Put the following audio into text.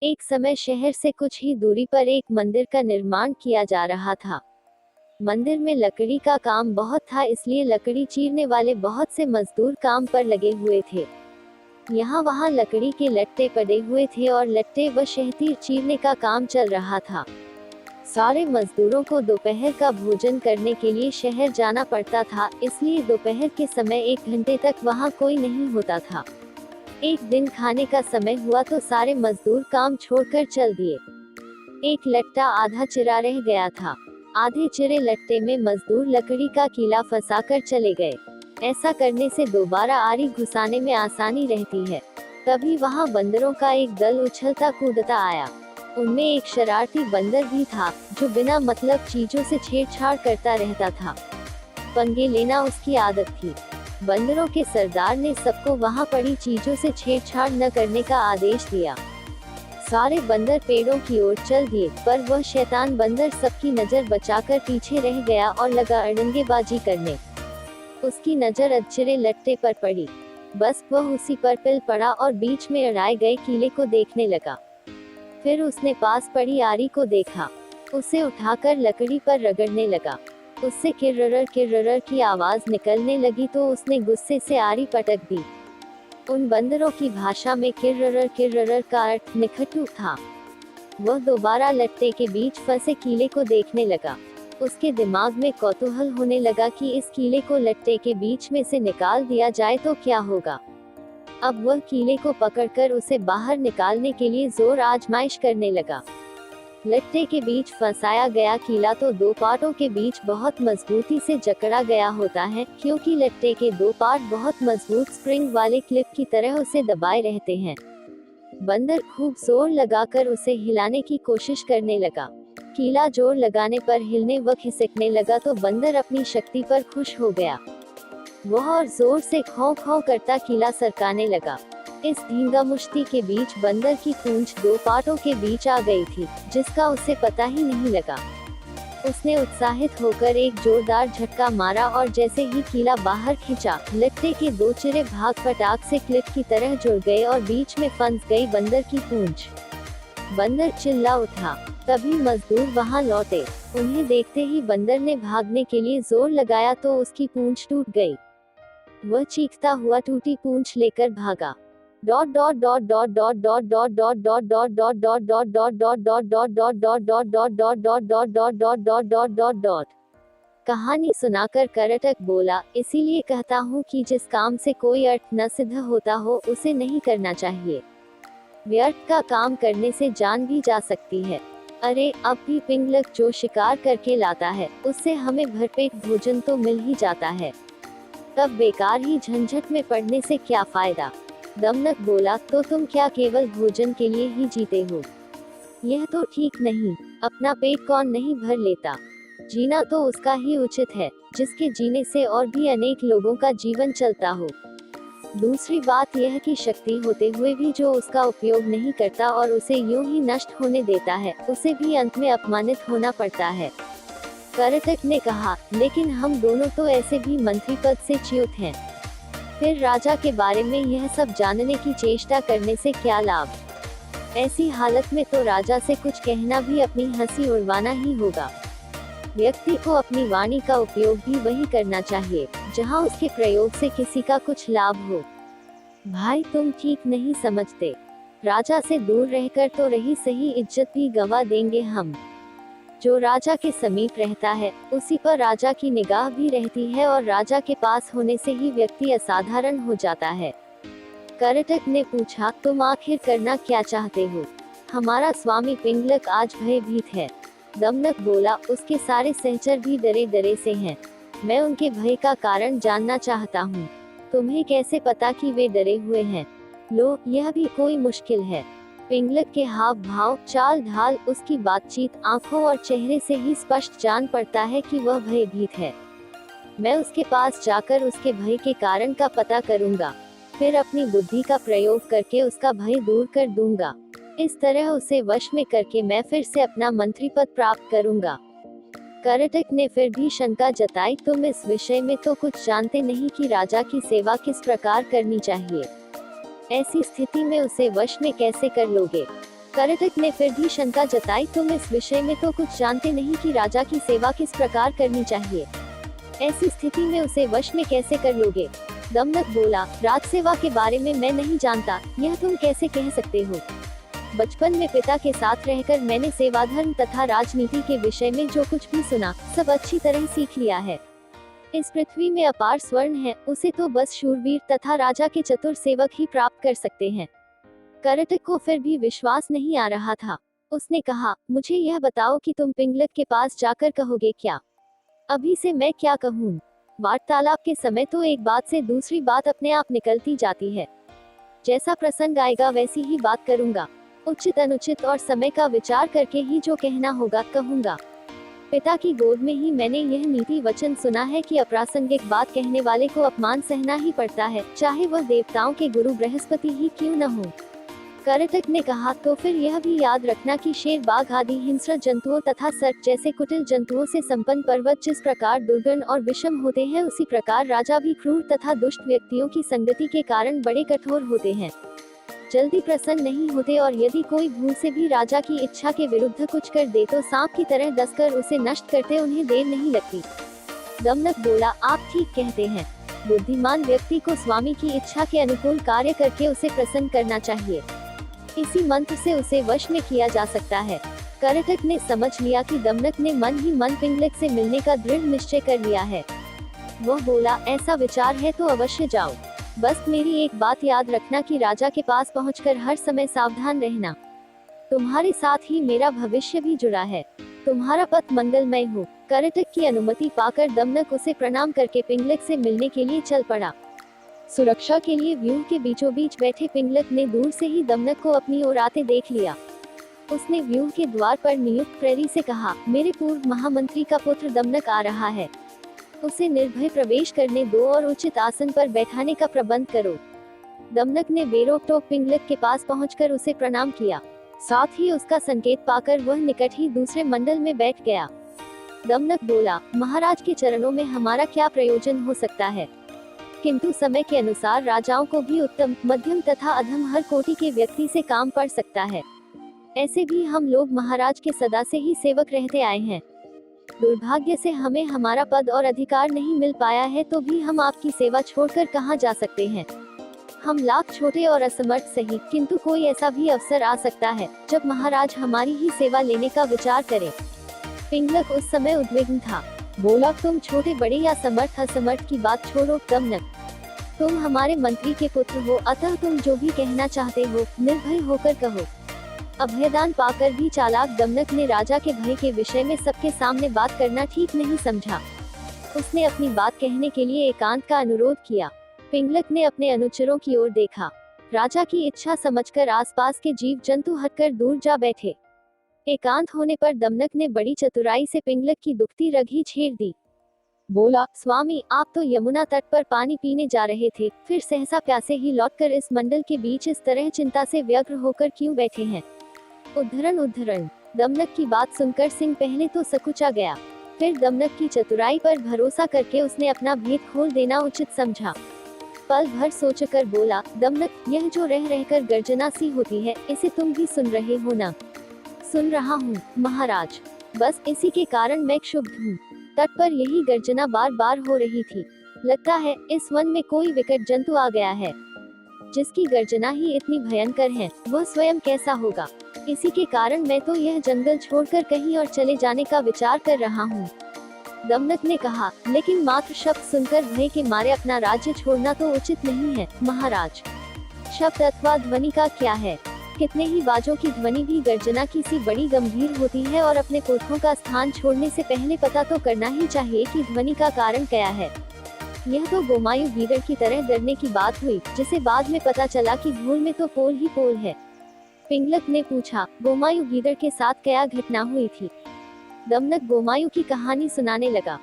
एक समय शहर से कुछ ही दूरी पर एक मंदिर का निर्माण किया जा रहा था। मंदिर में लकड़ी का काम बहुत था, इसलिए लकड़ी चीरने वाले बहुत से मजदूर काम पर लगे हुए थे। यहाँ वहाँ लकड़ी के लट्टे पड़े हुए थे और लट्टे व शहतीर चीरने का काम चल रहा था। सारे मजदूरों को दोपहर का भोजन करने के लिए शहर जाना पड़ता था, इसलिए दोपहर के समय 1 घंटे तक वहाँ कोई नहीं होता था। एक दिन खाने का समय हुआ तो सारे मजदूर काम छोड़कर चल दिए। एक लट्टा आधा चिरा रह गया था। आधे चिरे लट्टे में मजदूर लकड़ी का कीला फंसाकर चले गए। ऐसा करने से दोबारा आरी घुसाने में आसानी रहती है। तभी वहाँ बंदरों का एक दल उछलता कूदता आया। उनमें एक शरारती बंदर भी था, जो बिना मतलब चीजों से छेड़छाड़ करता रहता था। पंगे लेना उसकी आदत थी। बंदरों के सरदार ने सबको वहां पड़ी चीजों से छेड़छाड़ न करने का आदेश दिया। सारे बंदर पेड़ों की ओर चल दिए, पर वह शैतान बंदर सबकी नजर बचाकर पीछे रह गया और लगा अड़ंगेबाजी करने। उसकी नजर अधचिरे लट्टे पर पड़ी। बस वह उसी पर पिल पड़ा और बीच में अड़ाए गए कीले को देखने लगा। फिर उसने पास पड़ी आरी को देखा। उसे उठाकर लकड़ी पर रगड़ने लगा। उससे किर्रर की आवाज निकलने लगी तो उसने गुस्से से आरी पटक दी। उन बंदरों की भाषा में किर्रर का अर्थ निखटू था। वह दोबारा लट्टे के बीच फंसे कीले को देखने लगा। उसके दिमाग में कौतूहल होने लगा कि इस कीले को लट्टे के बीच में से निकाल दिया जाए तो क्या होगा। अब वह कीले को पकड़कर उसे बाहर निकालने के लिए जोर आजमाइश करने लगा। लट्टे के बीच फंसाया गया कीला तो दो पार्टों के बीच बहुत मजबूती से जकड़ा गया होता है, क्योंकि लट्टे के दो पार्ट बहुत मजबूत स्प्रिंग वाले क्लिप की तरह उसे दबाए रहते हैं। बंदर खूब जोर लगाकर उसे हिलाने की कोशिश करने लगा। कीला जोर लगाने पर हिलने व खिसकने लगा तो बंदर अपनी शक्ति पर खुश हो गया। वह और जोर से खौं खौं करता कीला सरकाने लगा। इस धींगामुश्ती के बीच बंदर की पूंछ दो पार्टों के बीच आ गई थी, जिसका उसे पता ही नहीं लगा। उसने उत्साहित होकर एक जोरदार झटका मारा और जैसे ही कीला बाहर खींचा, लट्टे के दो चिरे भाग फटाक से क्लिप की तरह जुड़ गए और बीच में फंस गई बंदर की पूंछ। बंदर चिल्ला उठा। तभी मजदूर वहां लौटे। उन्हें देखते ही बंदर ने भागने के लिए जोर लगाया तो उसकी पूंछ टूट गई। वह चीखता हुआ टूटी पूंछ लेकर भागा। कहानी सुनाकर करटक बोला, इसीलिए कहता हूँ कि जिस काम से कोई अर्थ न सिद्ध होता हो उसे नहीं करना चाहिए। व्यर्थ का काम करने से जान भी जा सकती है। अरे अब भी पिंगलक जो शिकार करके लाता है, उससे हमें भरपेट भोजन तो मिल ही जाता है। तब बेकार ही झंझट में पड़ने से क्या फायदा। दमनक बोला, तो तुम क्या केवल भोजन के लिए ही जीते हो? यह तो ठीक नहीं। अपना पेट कौन नहीं भर लेता। जीना तो उसका ही उचित है, जिसके जीने से और भी अनेक लोगों का जीवन चलता हो। दूसरी बात यह कि शक्ति होते हुए भी जो उसका उपयोग नहीं करता और उसे यूं ही नष्ट होने देता है, उसे भी अंत में अपमानित होना पड़ता है। करटक ने कहा, लेकिन हम दोनों तो ऐसे भी मंत्री पद से च्युत हैं। फिर राजा के बारे में यह सब जानने की चेष्टा करने से क्या लाभ। ऐसी हालत में तो राजा से कुछ कहना भी अपनी हंसी उड़वाना ही होगा। व्यक्ति को अपनी वाणी का उपयोग भी वही करना चाहिए, जहां उसके प्रयोग से किसी का कुछ लाभ हो। भाई तुम ठीक नहीं समझते। राजा से दूर रहकर तो रही सही इज्जत भी गंवा देंगे हम। जो राजा के समीप रहता है, उसी पर राजा की निगाह भी रहती है और राजा के पास होने से ही व्यक्ति असाधारण हो जाता है। करटक ने पूछा, तुम आखिर करना क्या चाहते हो? हमारा स्वामी पिंगलक आज भयभीत है। दमनक बोला, उसके सारे सहचर भी डरे डरे से हैं। मैं उनके भय का कारण जानना चाहता हूँ। तुम्हें कैसे पता कि वे डरे हुए हैं? लो, यह भी कोई मुश्किल है। पिंगलक के हाव भाव, चाल ढाल, उसकी बातचीत, आंखों और चेहरे से ही स्पष्ट जान पड़ता है कि वह भयभीत है। मैं उसके पास जाकर उसके भय के कारण का पता करूंगा, फिर अपनी बुद्धि का प्रयोग करके उसका भय दूर कर दूंगा। इस तरह उसे वश में करके मैं फिर से अपना मंत्री पद प्राप्त करूंगा। करटक ने फिर भी शंका जताई, तुम इस विषय में तो कुछ जानते नहीं कि राजा की सेवा किस प्रकार करनी चाहिए। ऐसी स्थिति में उसे वश में कैसे कर लोगे? करटक ने फिर भी शंका जताई, तुम इस विषय में तो कुछ जानते नहीं कि राजा की सेवा किस प्रकार करनी चाहिए। ऐसी स्थिति में उसे वश में कैसे कर लोगे? दमनक बोला, राजसेवा के बारे में मैं नहीं जानता, यह तुम कैसे कह सकते हो? बचपन में पिता के साथ रहकर मैंने सेवाधर्म तथा राजनीति के विषय में जो कुछ भी सुना, सब अच्छी तरह सीख लिया है। इस पृथ्वी में अपार स्वर्ण है, उसे तो बस शूरवीर तथा राजा के चतुर सेवक ही प्राप्त कर सकते हैं। करटक को फिर भी विश्वास नहीं आ रहा था। उसने कहा, मुझे यह बताओ कि तुम पिंगलक के पास जाकर कहोगे क्या? अभी से मैं क्या कहूँ? वार्तालाप के समय तो एक बात से दूसरी बात अपने आप निकलती जाती है। जैसा प्रसंग आएगा वैसी ही बात करूंगा। उचित अनुचित और समय का विचार करके ही जो कहना होगा कहूंगा। पिता की गोद में ही मैंने यह नीति वचन सुना है कि अप्रासंगिक बात कहने वाले को अपमान सहना ही पड़ता है, चाहे वह देवताओं के गुरु बृहस्पति ही क्यों न हो। करटक ने कहा, तो फिर यह भी याद रखना कि शेर, बाघ आदि हिंस्र जंतुओं तथा सर्प जैसे कुटिल जंतुओं से संपन्न पर्वत जिस प्रकार दुर्गम और विषम होते हैं, उसी प्रकार राजा भी क्रूर तथा दुष्ट व्यक्तियों की संगति के कारण बड़े कठोर होते हैं, जल्दी प्रसन्न नहीं होते, और यदि कोई भूल से भी राजा की इच्छा के विरुद्ध कुछ कर दे तो सांप की तरह डसकर उसे नष्ट करते उन्हें देर नहीं लगती। दमनक बोला, आप ठीक कहते हैं। बुद्धिमान व्यक्ति को स्वामी की इच्छा के अनुकूल कार्य करके उसे प्रसन्न करना चाहिए। इसी मंत्र से उसे वश में किया जा सकता है। करटक ने समझ लिया कि दमनक ने मन ही मन पिंगलक से मिलने का दृढ़ निश्चय कर लिया है। वह बोला, ऐसा विचार है तो अवश्य जाओ। बस मेरी एक बात याद रखना कि राजा के पास पहुंचकर हर समय सावधान रहना। तुम्हारे साथ ही मेरा भविष्य भी जुड़ा है। तुम्हारा पथ मंगलमय हो। करटक की अनुमति पाकर दमनक उसे प्रणाम करके पिंगलक से मिलने के लिए चल पड़ा। सुरक्षा के लिए व्यूह के बीचों बीच बैठे पिंगलक ने दूर से ही दमनक को अपनी ओर आते देख लिया। उसने व्यूह के द्वार पर नियुक्त प्रहरी से कहा, मेरे पूर्व महामंत्री का पुत्र दमनक आ रहा है, उसे निर्भय प्रवेश करने दो और उचित आसन पर बैठाने का प्रबंध करो। दमनक ने बेरोक-टोक पिंगलक के पास पहुंचकर उसे प्रणाम किया। साथ ही उसका संकेत पाकर वह निकट ही दूसरे मंडल में बैठ गया। दमनक बोला, महाराज के चरणों में हमारा क्या प्रयोजन हो सकता है, किंतु समय के अनुसार राजाओं को भी उत्तम, मध्यम तथा अधम हर कोटि के व्यक्ति से काम पड़ सकता है। ऐसे भी हम लोग महाराज के सदा से ही सेवक रहते आए हैं। दुर्भाग्य से हमें हमारा पद और अधिकार नहीं मिल पाया है, तो भी हम आपकी सेवा छोड़कर कहाँ जा सकते हैं। हम लाख छोटे और असमर्थ सही, किंतु कोई ऐसा भी अवसर आ सकता है जब महाराज हमारी ही सेवा लेने का विचार करें। पिंगलक उस समय उद्विग्न था। बोला, तुम छोटे बड़े या समर्थ असमर्थ की बात छोड़ो दमनक, तुम हमारे मंत्री के पुत्र हो, अतः तुम जो भी कहना चाहते हो निर्भय होकर कहो। अभयदान पाकर भी चालाक दमनक ने राजा के भय के विषय में सबके सामने बात करना ठीक नहीं समझा। उसने अपनी बात कहने के लिए एकांत का अनुरोध किया। पिंगलक ने अपने अनुचरों की ओर देखा। राजा की इच्छा समझकर आसपास के जीव जंतु हटकर दूर जा बैठे। एकांत होने पर दमनक ने बड़ी चतुराई से पिंगलक की दुखती रग ही छेड़ दी। बोला, स्वामी, आप तो यमुना तट पर पानी पीने जा रहे थे, फिर सहसा प्यासे ही लौटकर इस मंडल के बीच इस तरह चिंता से व्यग्र होकर क्यों बैठे हैं? उद्धरण। दमनक की बात सुनकर सिंह पहले तो सकुचा गया, फिर दमनक की चतुराई पर भरोसा करके उसने अपना भेद खोल देना उचित समझा। पल भर सोचकर बोला, दमनक, यह जो रह रहकर गर्जना सी होती है, इसे तुम भी सुन रहे हो ना? सुन रहा हूँ महाराज, बस इसी के कारण मैं क्षुब्ध हूँ। तट पर यही गर्जना बार बार हो रही थी। लगता है इस वन में कोई विकट जंतु आ गया है। जिसकी गर्जना ही इतनी भयंकर है, वह स्वयं कैसा होगा? इसी के कारण मैं तो यह जंगल छोड़कर कहीं और चले जाने का विचार कर रहा हूँ। दमनक ने कहा, लेकिन मात्र शब्द सुनकर भय के मारे अपना राज्य छोड़ना तो उचित नहीं है महाराज। शब्द अथवा ध्वनि का क्या है? कितने ही बाजों की ध्वनि भी गर्जना की सी बड़ी गंभीर होती है, और अपने पुरखों का स्थान छोड़ने से पहले पता तो करना ही चाहिए कि ध्वनि का कारण क्या है। यह तो गोमायु गीदड़ की तरह डरने की बात हुई, जिसे बाद में पता चला कि धूल में तो पोल ही पोल है। पिंगलक ने पूछा, गोमायु गीदड़ के साथ क्या घटना हुई थी? दमनक गोमायु की कहानी सुनाने लगा।